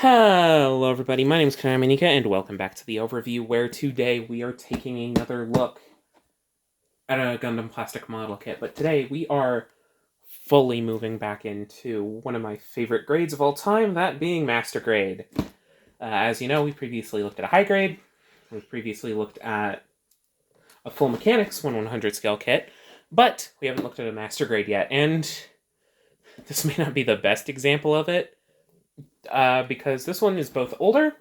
Hello everybody, my name is Kanamanika and welcome back to the overview where today we are taking another look at a Gundam plastic model kit, but today we are fully moving back into one of my favorite grades of all time, that being Master Grade. As you know, we previously looked at a high grade, we previously looked at a full mechanics 1/100 scale kit, but we haven't looked at a Master Grade yet, and this may not be the best example of it, because this one is both older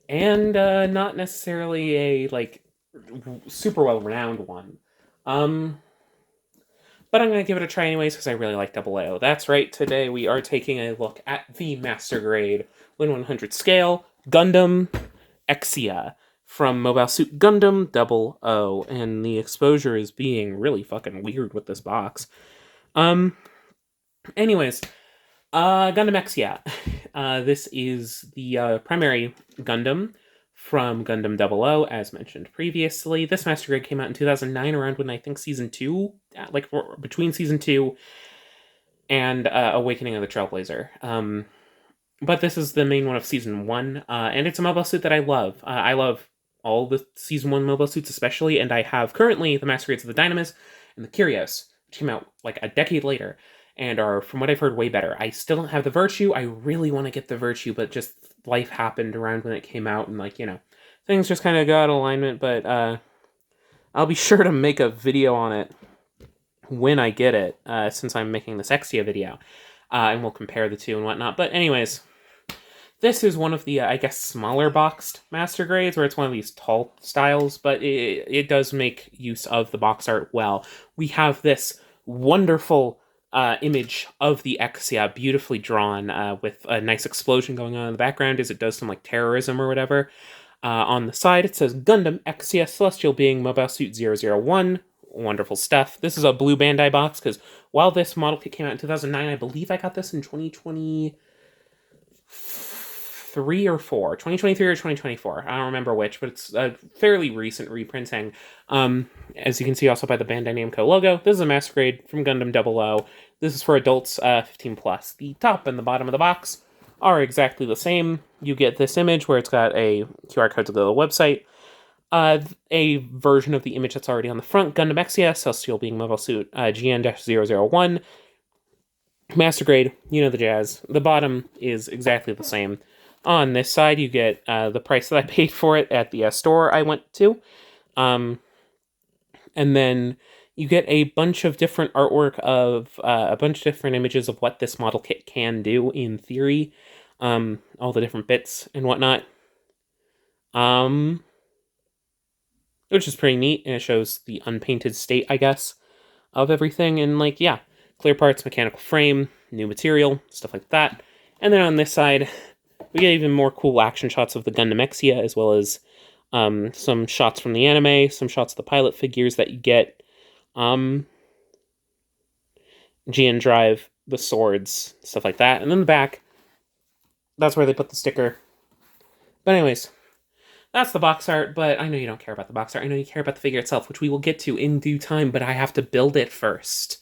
and not necessarily a super well renowned one. But I'm going to give it a try anyways because I really like Double O. That's right, today we are taking a look at the Master Grade Win 100 scale Gundam Exia from Mobile Suit Gundam Double O, and the exposure is being really fucking weird with this box. Anyways, Gundam Exia. This is the primary Gundam from Gundam 00, as mentioned previously. This Master Grade came out in 2009, around when I think Season 2, between Season 2 and Awakening of the Trailblazer. But this is the main one of Season 1, and it's a mobile suit that I love. I love all the Season 1 mobile suits especially, and I have currently the Master Grades of the Dynamis and the Curios, which came out like a decade later, and are, from what I've heard, way better. I still don't have the Virtue. I really want to get the Virtue, but just life happened around when it came out, and things just kind of got alignment, but I'll be sure to make a video on it when I get it, since I'm making this Exia video, and we'll compare the two and whatnot. But anyways, this is one of the, I guess, smaller boxed Master Grades, where it's one of these tall styles, but it does make use of the box art well. We have this wonderful image of the Exia, beautifully drawn, with a nice explosion going on in the background as it does some like terrorism or whatever. On the side, it says Gundam Exia Celestial Being Mobile Suit 001. Wonderful stuff. This is a blue Bandai box, because while this model kit came out in 2009, I believe I got this in 2023 or 2024. I don't remember which, but it's a fairly recent reprinting. As you can see also by the Bandai Namco logo, this is a Master Grade from Gundam 00. This is for adults 15 plus. The top and the bottom of the box are exactly the same. You get this image where it's got a QR code to the website, a version of the image that's already on the front, Gundam Exia, Celestial Being Mobile Suit GN-001, Master Grade, you know the jazz. The bottom is exactly the same. On this side, you get the price that I paid for it at the store I went to, and then you get a bunch of different artwork of a bunch of different images of what this model kit can do in theory, all the different bits and whatnot, which is pretty neat, and it shows the unpainted state, I guess, of everything, and clear parts, mechanical frame, new material, stuff like that. And then on this side, we get even more cool action shots of the Gundam Exia, as well as some shots from the anime, some shots of the pilot figures that you get, GN Drive, the swords, stuff like that. And then the back, that's where they put the sticker. But anyways, that's the box art, but I know you don't care about the box art. I know you care about the figure itself, which we will get to in due time, but I have to build it first.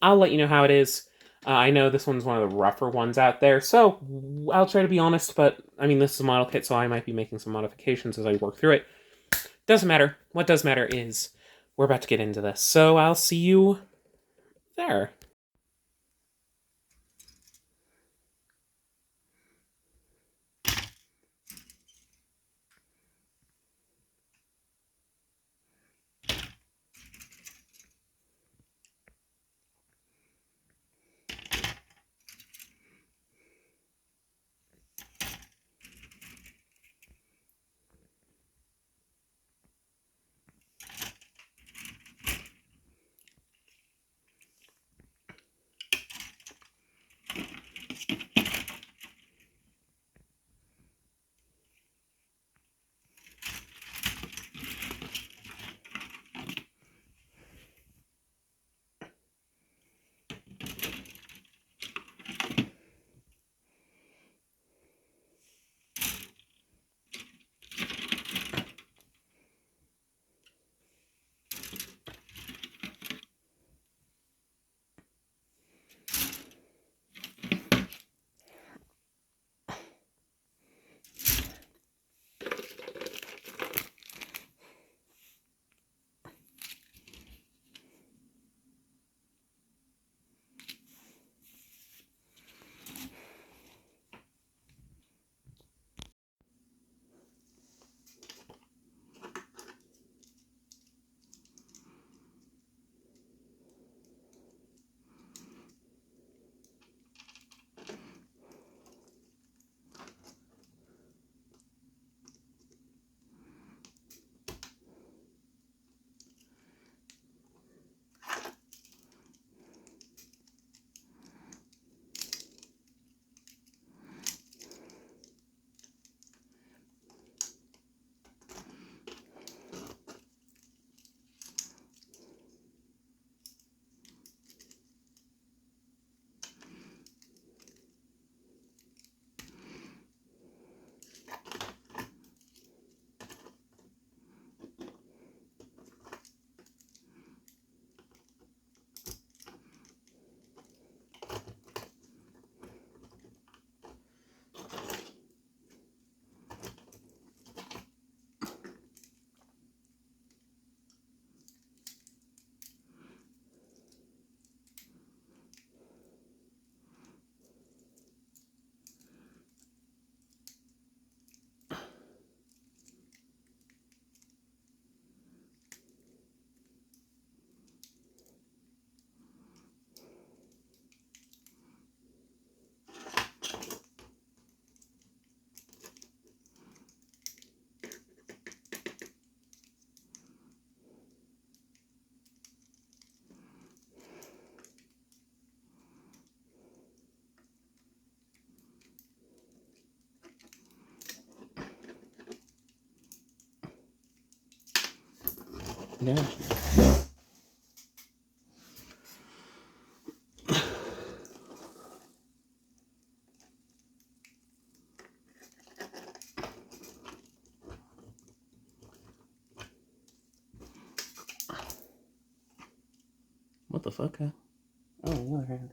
I'll let you know how it is. I know this one's one of the rougher ones out there, so I'll try to be honest, but, this is a model kit, so I might be making some modifications as I work through it. Doesn't matter. What does matter is we're about to get into this, so I'll see you there. Yeah. What the fuck? Oh, on the other hand.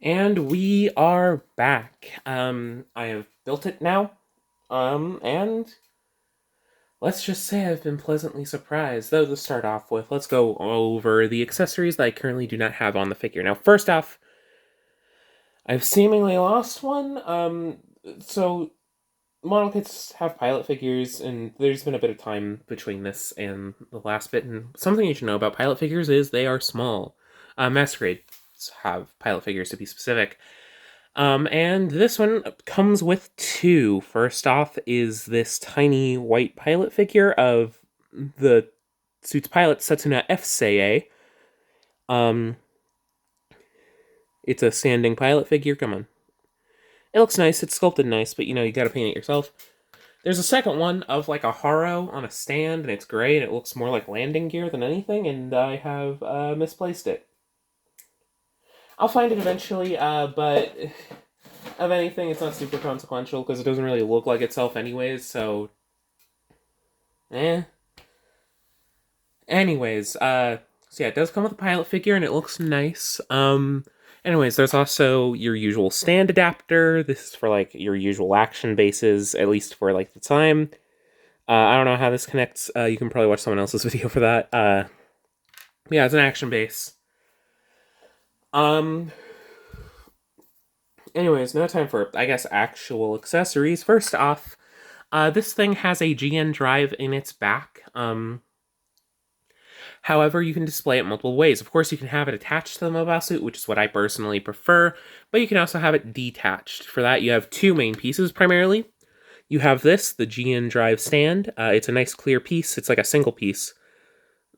And we are back. I have built it now. And let's just say I've been pleasantly surprised. Though to start off with, let's go over the accessories that I currently do not have on the figure. Now, first off, I've seemingly lost one. So model kits have pilot figures, and there's been a bit of time between this and the last bit. And something you should know about pilot figures is they are small. Masquerades have pilot figures, to be specific. And this one comes with two. First off is this tiny white pilot figure of the suit's pilot, Setsuna F-Seiei. It's a standing pilot figure. Come on. It looks nice. It's sculpted nice, but you gotta paint it yourself. There's a second one of like a Haro on a stand, and it's gray, and it looks more like landing gear than anything, and I have misplaced it. I'll find it eventually, but of anything, it's not super consequential, because it doesn't really look like itself anyways, so... Anyways, so yeah, it does come with a pilot figure, and it looks nice. Anyways, there's also your usual stand adapter. This is for, like, your usual action bases, at least for, like, the time. I don't know how this connects. You can probably watch someone else's video for that. Yeah, it's an action base. Anyways, now time for, I guess, actual accessories. First off, this thing has a GN drive in its back. However, you can display it multiple ways. Of course, you can have it attached to the mobile suit, which is what I personally prefer, but you can also have it detached. For that, you have two main pieces, primarily. You have this, the GN drive stand. It's a nice clear piece. It's like a single piece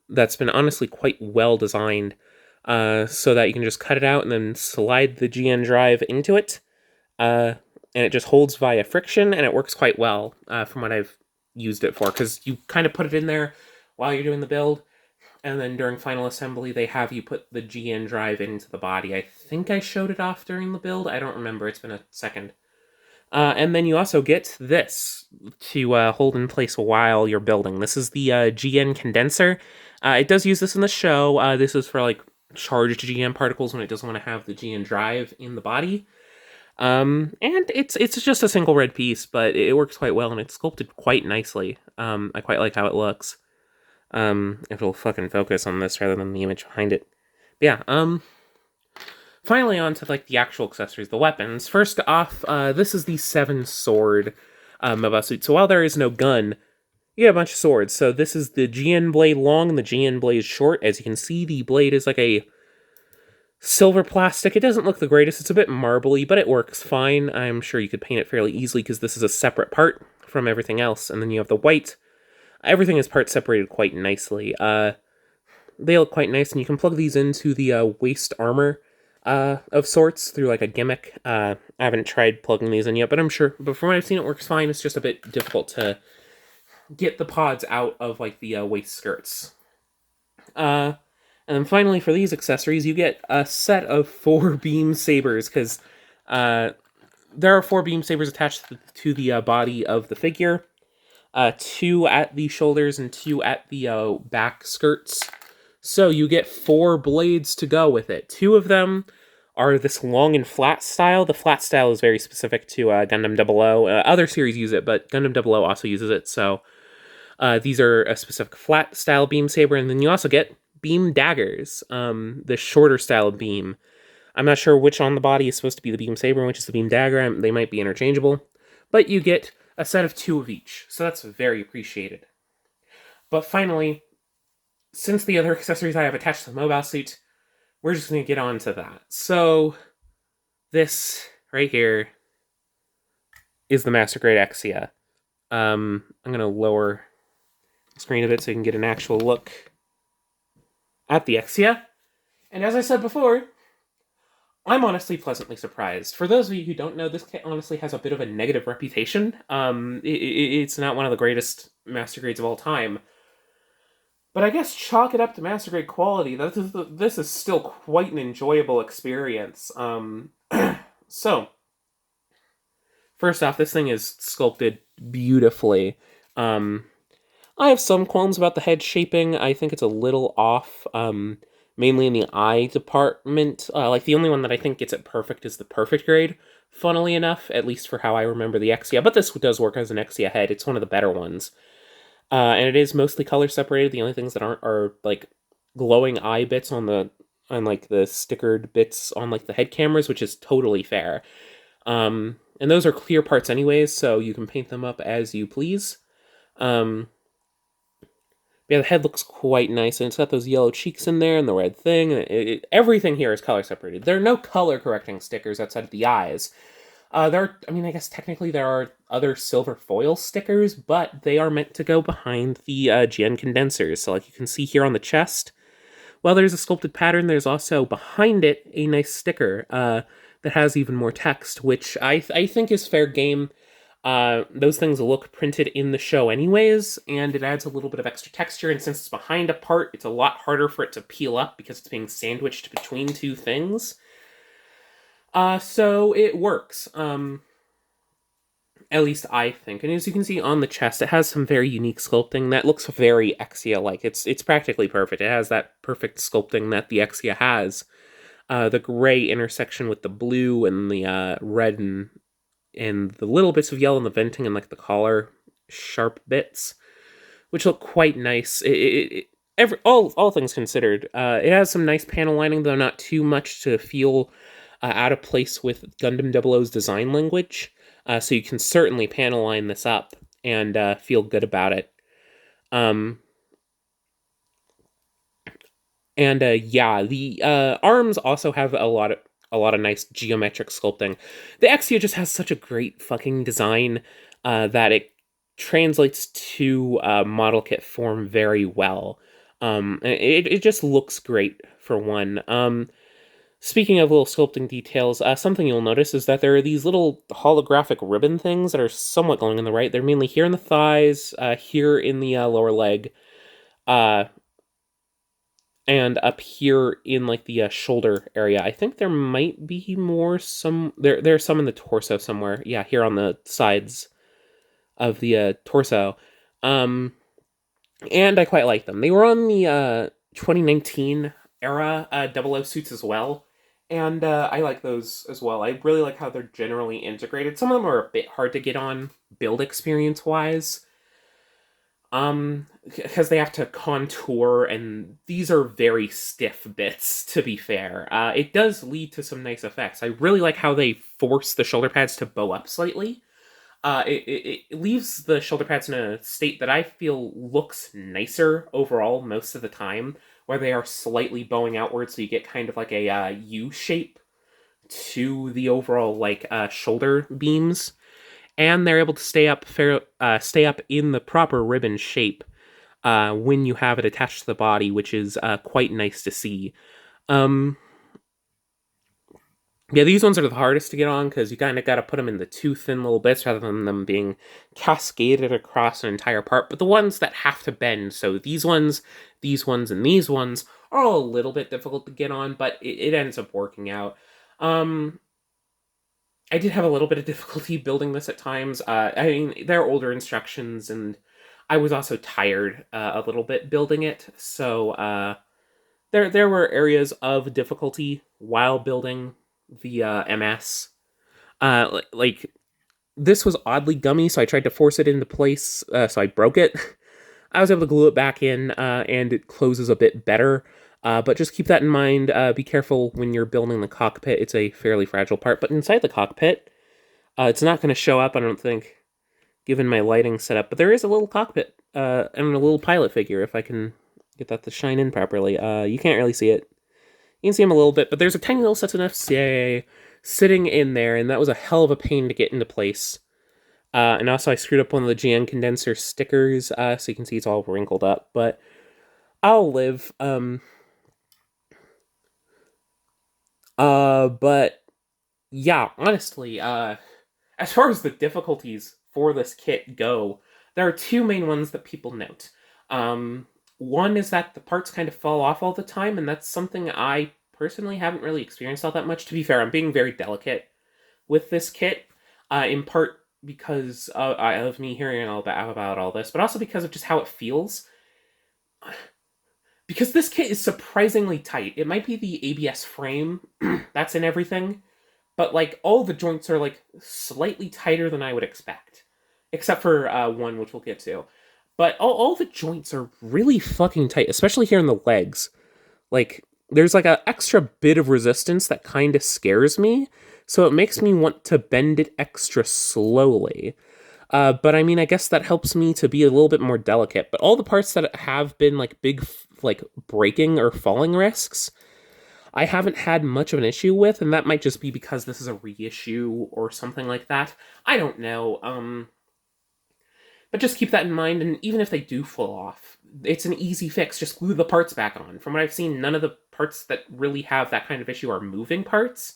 that's been honestly quite well designed, so that you can just cut it out and then slide the GN drive into it. And it just holds via friction, and it works quite well, from what I've used it for, because you kind of put it in there while you're doing the build, and then during final assembly, they have you put the GN drive into the body. I think I showed it off during the build. I don't remember. It's been a second. And then you also get this to hold in place while you're building. This is the GN condenser. It does use this in the show. This is for, like, charged GN particles when it doesn't want to have the GN drive in the body. And it's just a single red piece, but it works quite well, and it's sculpted quite nicely. I quite like how it looks. If it'll fucking focus on this rather than the image behind it. But yeah, finally on to, like, the actual accessories, the weapons. First off, this is the 7 sword mobile suit. So while there is no gun, you get a bunch of swords. So this is the GN blade long and the GN blade short. As you can see, the blade is like a silver plastic. It doesn't look the greatest. It's a bit marbly, but it works fine. I'm sure you could paint it fairly easily because this is a separate part from everything else. And then you have the white. Everything is part separated quite nicely. They look quite nice, and you can plug these into the waist armor of sorts through, like, a gimmick. I haven't tried plugging these in yet, but I'm sure. But from what I've seen, it works fine. It's just a bit difficult to get the pods out of, like, the waist skirts. And then finally, for these accessories, you get a set of 4 beam sabers, because there are 4 beam sabers attached to the body of the figure. 2 at the shoulders and 2 at the back skirts. So you get 4 blades to go with it. 2 of them are this long and flat style. The flat style is very specific to Gundam 00. Other series use it, but Gundam 00 also uses it. So these are a specific flat style beam saber, and then you also get beam daggers, the shorter style of beam. I'm not sure which on the body is supposed to be the beam saber and which is the beam dagger. They might be interchangeable, but you get a set of 2 of each, so that's very appreciated. But finally, since the other accessories I have attached to the mobile suit, we're just going to get on to that. So, this right here is the Master Grade Exia. I'm going to lower the screen a bit so you can get an actual look at the Exia. And as I said before, I'm honestly pleasantly surprised. For those of you who don't know, this kit honestly has a bit of a negative reputation. It's not one of the greatest Master Grades of all time. But I guess chalk it up to Master Grade quality. This is still quite an enjoyable experience. So, first off, this thing is sculpted beautifully. I have some qualms about the head shaping. I think it's a little off, mainly in the eye department. Like, the only one that I think gets it perfect is the perfect grade, funnily enough, at least for how I remember the Exia. But this does work as an Exia head. It's one of the better ones. And it is mostly color separated. The only things that aren't are, like, glowing eye bits on the stickered bits on, like, the head cameras, which is totally fair. And those are clear parts anyways, so you can paint them up as you please. Yeah, the head looks quite nice, and it's got those yellow cheeks in there and the red thing. Everything here is color separated. There are no color correcting stickers outside of the eyes. I guess technically there are other silver foil stickers, but they are meant to go behind the GN condensers. So like you can see here on the chest, while there's a sculpted pattern, there's also behind it a nice sticker that has even more text, which I think is fair game. Those things look printed in the show anyways, and it adds a little bit of extra texture, and since it's behind a part, it's a lot harder for it to peel up because it's being sandwiched between two things. So it works. At least I think. And as you can see on the chest, it has some very unique sculpting that looks very Exia-like. It's practically perfect. It has that perfect sculpting that the Exia has. The gray intersection with the blue and the red and the little bits of yellow in the venting and like the collar sharp bits, which look quite nice. All things considered, it has some nice panel lining, though not too much to feel out of place with Gundam 00's design language. So you can certainly panel line this up and feel good about it. The arms also have a lot of nice geometric sculpting. The Exia just has such a great fucking design that it translates to model kit form very well. It just looks great for one. Speaking of little sculpting details, something you'll notice is that there are these little holographic ribbon things that are somewhat glowing on the right. They're mainly here in the thighs, here in the lower leg, and up here in like the shoulder area. I think there might be more. There's some in the torso somewhere. Yeah, here on the sides of the torso. And I quite like them. They were on the 2019 era 00 suits as well. And I like those as well. I really like how they're generally integrated. Some of them are a bit hard to get on build experience-wise. Because they have to contour, and these are very stiff bits, to be fair. It does lead to some nice effects. I really like how they force the shoulder pads to bow up slightly. It leaves the shoulder pads in a state that I feel looks nicer overall most of the time, where they are slightly bowing outwards, so you get kind of like a U shape to the overall like shoulder beams, and they're able to stay up in the proper ribbon shape when you have it attached to the body, which is quite nice to see. Yeah, these ones are the hardest to get on because you kind of got to put them in the two thin little bits rather than them being cascaded across an entire part. But the ones that have to bend, so these ones, and these ones, are all a little bit difficult to get on, but it ends up working out. I did have a little bit of difficulty building this at times. There are older instructions, and I was also tired a little bit building it, so there were areas of difficulty while building the MS. Like this was oddly gummy, so I tried to force it into place, so I broke it. I was able to glue it back in, and it closes a bit better. But just keep that in mind. Be careful when you're building the cockpit. It's a fairly fragile part. But inside the cockpit, it's not going to show up, I don't think, given my lighting setup. But there is a little cockpit and a little pilot figure, if I can get that to shine in properly. You can't really see it. You can see him a little bit, but there's a tiny little set of FCA sitting in there, and that was a hell of a pain to get into place. And also I screwed up one of the GN condenser stickers, so you can see it's all wrinkled up, but I'll live. But yeah, honestly, as far as the difficulties for this kit go, there are two main ones that people note. One is that the parts kind of fall off all the time, and that's something I personally haven't really experienced all that much. To be fair, I'm being very delicate with this kit, in part because of me hearing all about all this, but also because of just how it feels. Because this kit is surprisingly tight. It might be the ABS frame that's in everything, but like all the joints are like slightly tighter than I would expect, except for one, which we'll get to. But all the joints are really fucking tight, especially here in the legs. Like, there's like an extra bit of resistance that kind of scares me, so it makes me want to bend it extra slowly. But I mean, I guess that helps me to be a little bit more delicate. But all the parts that have been like big, like breaking or falling risks, I haven't had much of an issue with, and that might just be because this is a reissue or something like that. I don't know. But just keep that in mind, and even if they do fall off, it's an easy fix. Just glue the parts back on. From what I've seen, none of the parts that really have that kind of issue are moving parts.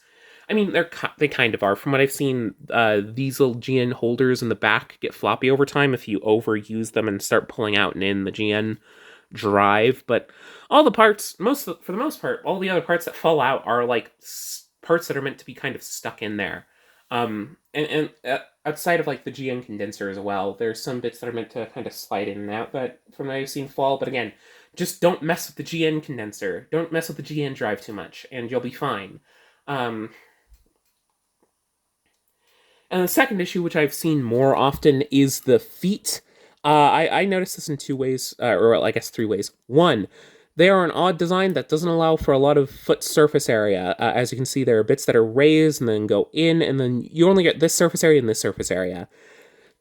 I mean, they kind of are. From what I've seen, these little GN holders in the back get floppy over time if you overuse them and start pulling out and in the GN drive. But all the parts, for the most part, all the other parts that fall out are like parts that are meant to be kind of stuck in there. And outside of like the GN condenser as well, there's some bits that are meant to kind of slide in and out that from what I've seen fall. But again, just don't mess with the GN condenser. Don't mess with the GN drive too much, and you'll be fine. And the second issue, which I've seen more often, is the feet. I noticed this in two ways, or I guess three ways. One, they are an odd design that doesn't allow for a lot of foot surface area. As you can see, there are bits that are raised and then go in, and then you only get this surface area and this surface area.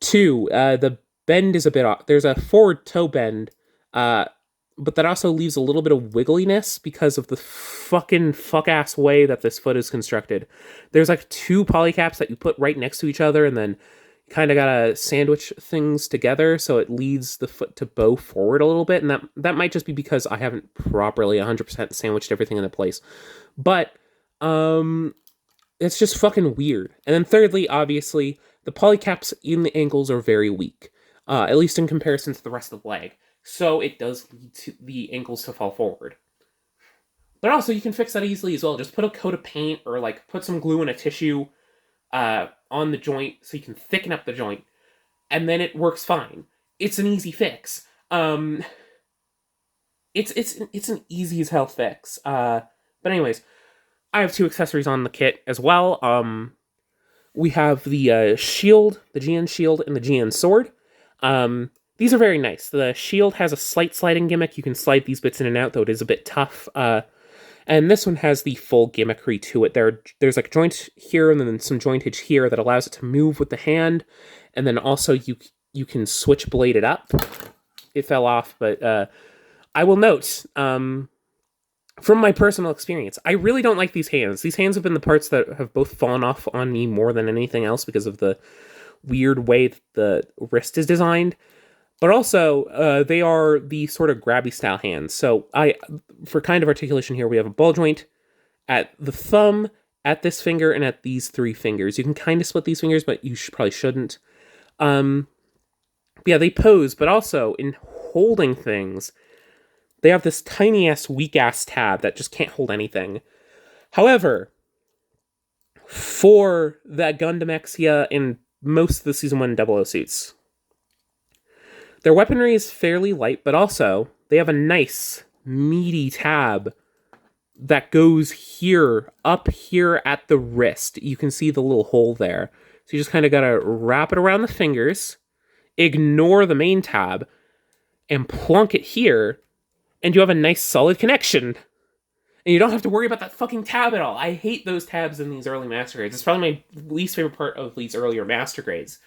Two, the bend is a bit off. There's a forward toe bend, but that also leaves a little bit of wiggliness because of the fucking fuck-ass way that this foot is constructed. There's like two polycaps that you put right next to each other, and then kind of gotta sandwich things together so it leads the foot to bow forward a little bit, and that might just be because I haven't properly 100% sandwiched everything into place. But it's just fucking weird. And then thirdly, obviously, the polycaps in the ankles are very weak, at least in comparison to the rest of the leg. So it does lead to the ankles to fall forward. But also, you can fix that easily as well. Just put a coat of paint or like put some glue in a tissue on the joint so you can thicken up the joint, and then it works fine. It's an easy fix. It's an easy as hell fix. But anyways, I have two accessories on the kit as well. We have the shield, the GN shield, and the GN sword. These are very nice. The shield has a slight sliding gimmick. You can slide these bits in and out, though it is a bit tough. And this one has the full gimmickry to it. There's like a joint here and then some jointage here that allows it to move with the hand. And then also you can switch blade it up. It fell off, but I will note, from my personal experience, I really don't like these hands. These hands have been the parts that have both fallen off on me more than anything else because of the weird way that the wrist is designed. But also, they are the sort of grabby style hands. So for kind of articulation here, we have a ball joint at the thumb, at this finger, and at these three fingers. You can kind of split these fingers, but you probably shouldn't. Yeah, they pose, but also in holding things, they have this tiny-ass, weak-ass tab that just can't hold anything. However, for that Gundam Exia and most of the Season 1 00 suits, their weaponry is fairly light, but also they have a nice, meaty tab that goes here, up here at the wrist. You can see the little hole there. So you just kind of got to wrap it around the fingers, ignore the main tab, and plunk it here, and you have a nice solid connection. And you don't have to worry about that fucking tab at all. I hate those tabs in these early master grades. It's probably my least favorite part of these earlier master grades.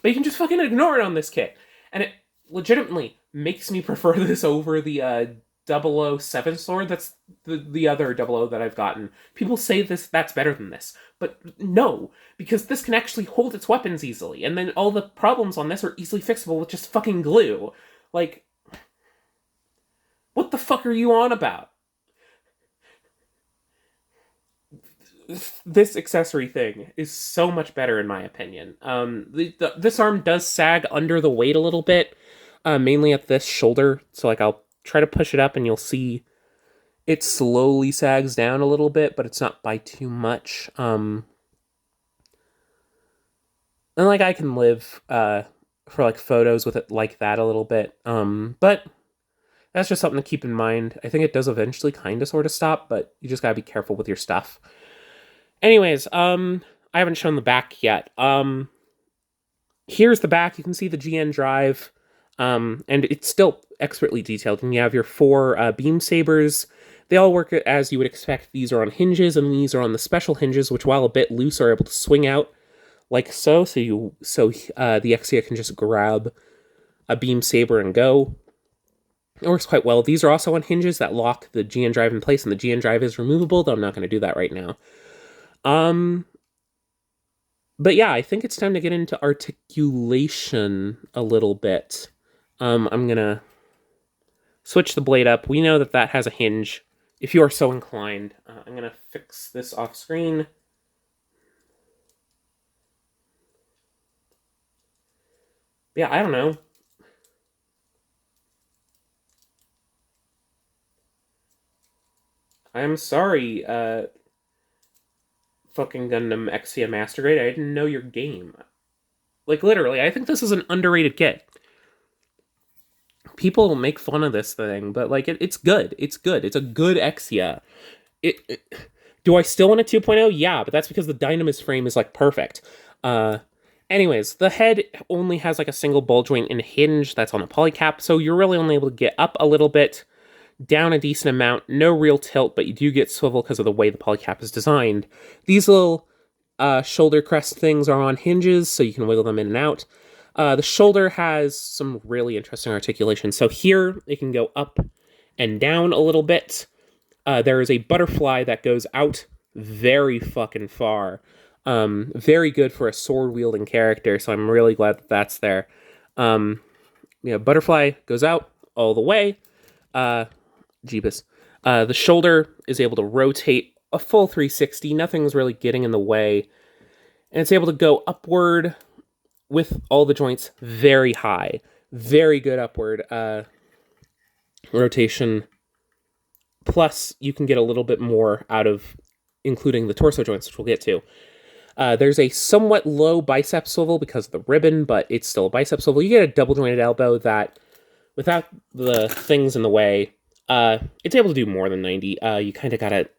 But you can just fucking ignore it on this kit. And it legitimately makes me prefer this over the 007 sword. That's the other 00 that I've gotten. People say that's better than this. But no, because this can actually hold its weapons easily. And then all the problems on this are easily fixable with just fucking glue. Like, what the fuck are you on about? This accessory thing is so much better in my opinion. This arm does sag under the weight a little bit, mainly at this shoulder. So like I'll try to push it up and you'll see it slowly sags down a little bit, but it's not by too much. And like I can live for like photos with it like that a little bit. But that's just something to keep in mind. I think it does eventually kind of sort of stop, but you just gotta be careful with your stuff. Anyways, I haven't shown the back yet. Here's the back. You can see the GN drive, and it's still expertly detailed. And you have your 4 beam sabers. They all work as you would expect. These are on hinges, and these are on the special hinges, which, while a bit loose, are able to swing out like so. So the Exia can just grab a beam saber and go. It works quite well. These are also on hinges that lock the GN drive in place, and the GN drive is removable, though I'm not going to do that right now. But yeah, I think it's time to get into articulation a little bit. I'm gonna switch the blade up. We know that has a hinge, if you are so inclined. I'm gonna fix this off screen. Yeah, I don't know. I'm sorry, fucking Gundam Exia Master Grade. I didn't know your game. Like, literally, I think this is an underrated kit. People make fun of this thing, but, like, it's good. It's good. It's a good Exia. Do I still want a 2.0? Yeah, but that's because the Dynamis frame is, like, perfect. Anyways, the head only has, like, a single ball joint and hinge that's on a polycap, so you're really only able to get up a little bit, down a decent amount, no real tilt, but you do get swivel because of the way the polycap is designed. These little shoulder crest things are on hinges, so you can wiggle them in and out. The shoulder has some really interesting articulation. So here, it can go up and down a little bit. There is a butterfly that goes out very fucking far. Very good for a sword-wielding character, so I'm really glad that that's there. Butterfly goes out all the way. Jeebus. The shoulder is able to rotate a full 360. Nothing's really getting in the way. And it's able to go upward with all the joints very high. Very good upward rotation. Plus, you can get a little bit more out of including the torso joints, which we'll get to. There's a somewhat low bicep swivel because of the ribbon, but it's still a bicep swivel. You get a double jointed elbow that, without the things in the way, it's able to do more than 90. You kind of gotta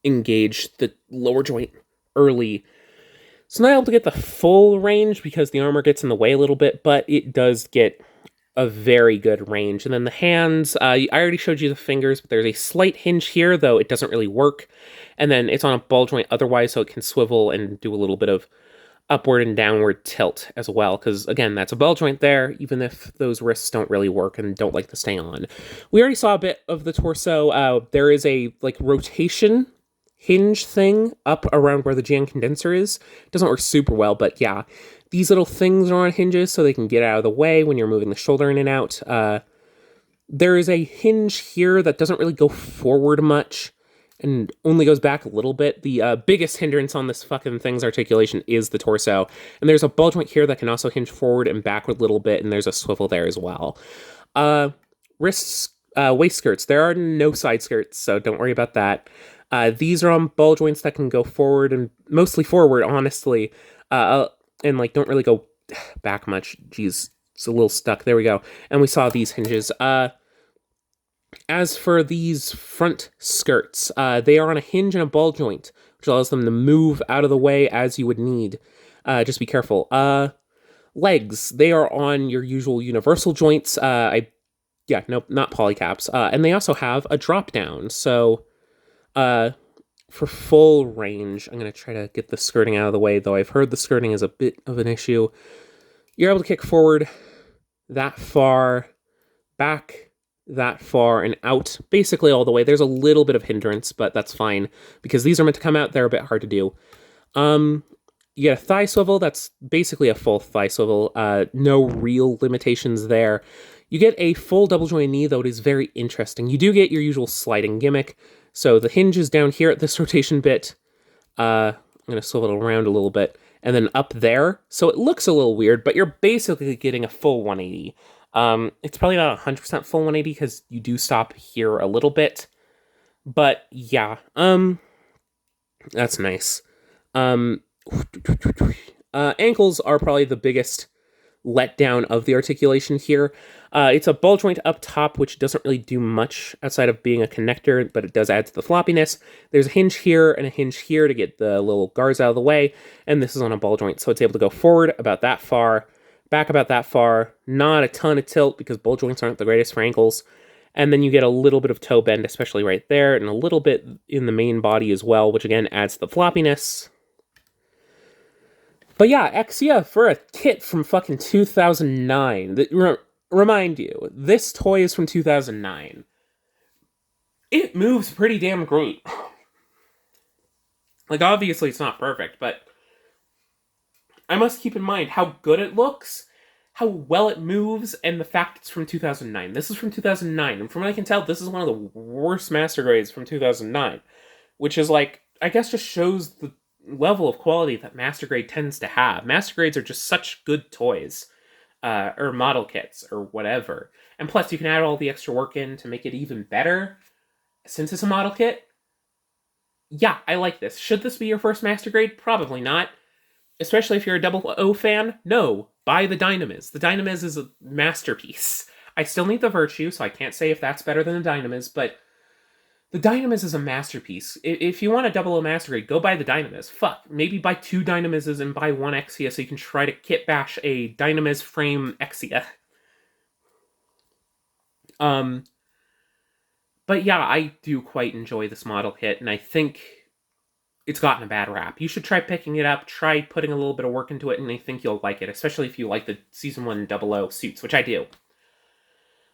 engage the lower joint early. It's not able to get the full range because the armor gets in the way a little bit, but it does get a very good range. And then the hands, I already showed you the fingers, but there's a slight hinge here, though it doesn't really work. And then it's on a ball joint otherwise, so it can swivel and do a little bit of upward and downward tilt as well, because again, that's a ball joint there, even if those wrists don't really work and don't like to stay on. We already saw a bit of the torso. There is a like rotation hinge thing up around where the GN condenser is. It doesn't work super well, but yeah, these little things are on hinges so they can get out of the way when you're moving the shoulder in and out. There is a hinge here that doesn't really go forward much and only goes back a little bit. The biggest hindrance on this fucking thing's articulation is the torso. And there's a ball joint here that can also hinge forward and backward a little bit, and there's a swivel there as well. Wrists, waist skirts. There are no side skirts, so don't worry about that. These are on ball joints that can go forward and mostly forward, honestly. And like don't really go back much. Jeez, it's a little stuck. There we go. And we saw these hinges. As for these front skirts, they are on a hinge and a ball joint, which allows them to move out of the way as you would need. Just be careful. Legs, they are on your usual universal joints. Yeah, nope, not polycaps. And they also have a drop down. So, uh, for full range, I'm gonna try to get the skirting out of the way, though I've heard the skirting is a bit of an issue. You're able to kick forward that far, back that far, and out basically all the way. There's a little bit of hindrance, but that's fine because these are meant to come out. They're a bit hard to do. Um, you get a thigh swivel. That's basically a full thigh swivel. No real limitations there. You get a full double joint knee, though it is very interesting. You do get your usual sliding gimmick. So the hinge is down here at this rotation bit. I'm going to swivel it around a little bit. And then up there. So it looks a little weird, but you're basically getting a full 180. It's probably not 100% full 180 because you do stop here a little bit. But yeah, that's nice. Ankles are probably the biggest letdown of the articulation here. It's a ball joint up top, which doesn't really do much outside of being a connector, but it does add to the floppiness. There's a hinge here and a hinge here to get the little guards out of the way, and this is on a ball joint, so it's able to go forward about that far, back about that far, not a ton of tilt because ball joints aren't the greatest for ankles, and then you get a little bit of toe bend, especially right there, and a little bit in the main body as well, which again adds to the floppiness. But yeah, Exia for a kit from fucking 2009. Remind you, this toy is from 2009. It moves pretty damn great. Like, obviously it's not perfect, but I must keep in mind how good it looks, how well it moves, and the fact it's from 2009. This is from 2009, and from what I can tell, this is one of the worst master grades from 2009, which is like, I guess just shows the level of quality that master grade tends to have. Master grades are just such good toys, or model kits, or whatever. And plus, you can add all the extra work in to make it even better. Since it's a model kit, yeah, I like this. Should this be your first master grade? Probably not. Especially if you're a Double O fan. No, buy the Dynamiz. The Dynamiz is a masterpiece. I still need the Virtue, so I can't say if that's better than the Dynamiz, but the Dynamiz is a masterpiece. If you want a Double O master grade, go buy the Dynamiz. Fuck, maybe buy 2 Dynamizes and buy 1 Exia so you can try to kit bash a Dynamiz frame Exia. But yeah, I do quite enjoy this model kit, and I think it's gotten a bad rap. You should try picking it up, try putting a little bit of work into it, and I think you'll like it, especially if you like the Season 1 Double O suits, which I do.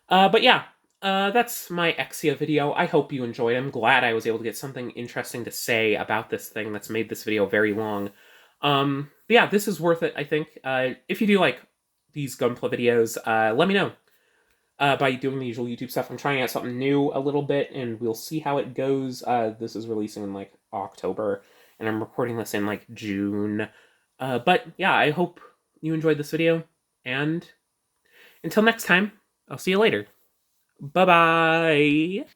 But yeah, that's my Exia video. I hope you enjoyed it. I'm glad I was able to get something interesting to say about this thing that's made this video very long. But yeah, this is worth it, I think. If you do like these Gunpla videos, let me know. By doing the usual YouTube stuff. I'm trying out something new a little bit, and we'll see how it goes. This is releasing in, like, October, and I'm recording this in, like, June. But, yeah, I hope you enjoyed this video, and until next time, I'll see you later. Bye-bye!